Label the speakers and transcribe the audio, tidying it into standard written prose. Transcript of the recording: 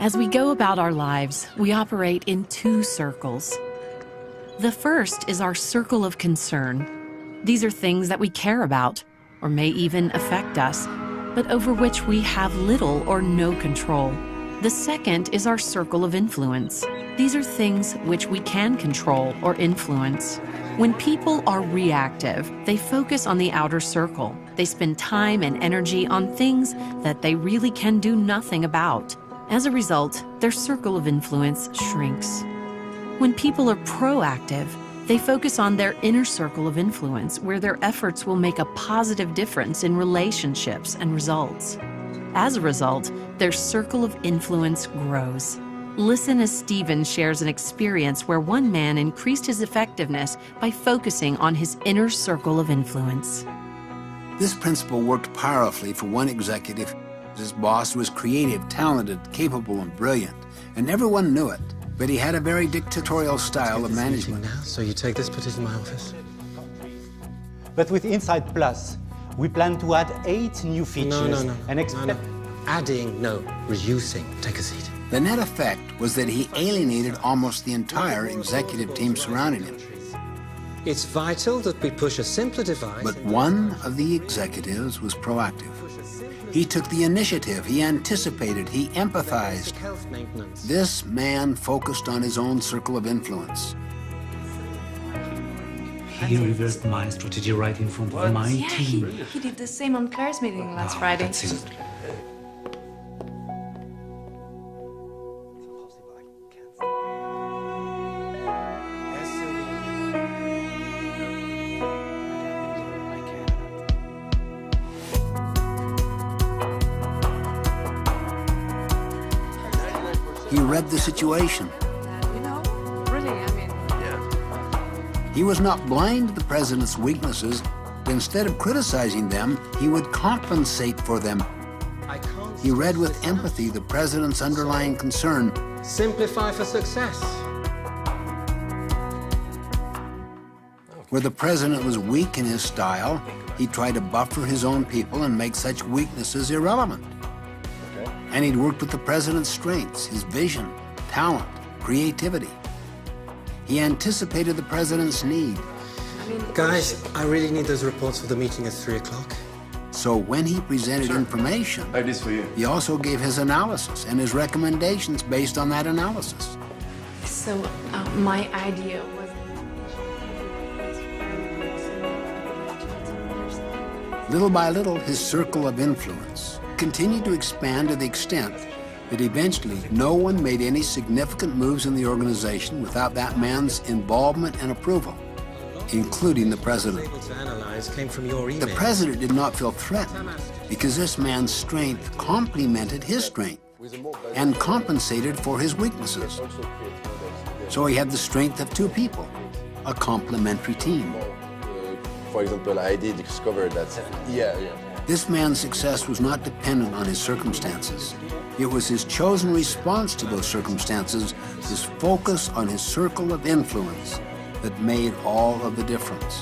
Speaker 1: As we go about our lives, we operate in two circles. The first is our circle of concern. These are things that we care about, or may even affect us, but over which we have little or no control. The second is our circle of influence. These are things which we can control or influence. When people are reactive, they focus on the outer circle. They spend time and energy on things that they really can do nothing about. As a result, their circle of influence shrinks. When people are proactive, they focus on their inner circle of influence, where their efforts will make a positive difference in relationships and results. As a result, their circle of influence grows. Listen as Stephen shares an experience where one man increased his effectiveness by focusing on his inner circle of influence.
Speaker 2: This principle worked powerfully for one executive. His boss was creative, talented, capable, and brilliant, and everyone knew it. But he had a very dictatorial style of management.
Speaker 3: Now, so you take this petition to my office?
Speaker 4: But with Insight Plus, we plan to add 8 new features.
Speaker 3: No. Adding, no. Reducing. Take a seat.
Speaker 2: The net effect was that he alienated almost the entire executive team surrounding him.
Speaker 3: It's vital that we push a simpler device.
Speaker 2: But one of the executives was proactive. He took the initiative, he anticipated, he empathized.
Speaker 3: Health maintenance.
Speaker 2: This man focused on his own circle of influence.
Speaker 5: He reversed my strategy right in front of my team.
Speaker 6: He did the same on Claire's meeting last Friday.
Speaker 5: That's it.
Speaker 2: He read the situation. He was not blind to the president's weaknesses. Instead of criticizing them, he would compensate for them. He read with empathy the president's underlying concern.
Speaker 3: Simplify for success.
Speaker 2: Where the president was weak in his style, he tried to buffer his own people and make such weaknesses irrelevant. And he'd worked with the president's strengths, his vision, talent, creativity. He anticipated the president's need.
Speaker 3: Guys, I really need those reports for the meeting at 3 o'clock.
Speaker 2: So when he presented information, he also gave his analysis and his recommendations based on that analysis.
Speaker 6: So my idea was...
Speaker 2: Little by little, his circle of influence continued to expand to the extent that eventually no one made any significant moves in the organization without that man's involvement and approval, including the president. The president did not feel threatened because this man's strength complemented his strength and compensated for his weaknesses. So he had the strength of 2 people, a complementary team.
Speaker 7: For example, I did discover that,
Speaker 2: This man's success was not dependent on his circumstances. It was his chosen response to those circumstances, his focus on his circle of influence, that made all of the difference.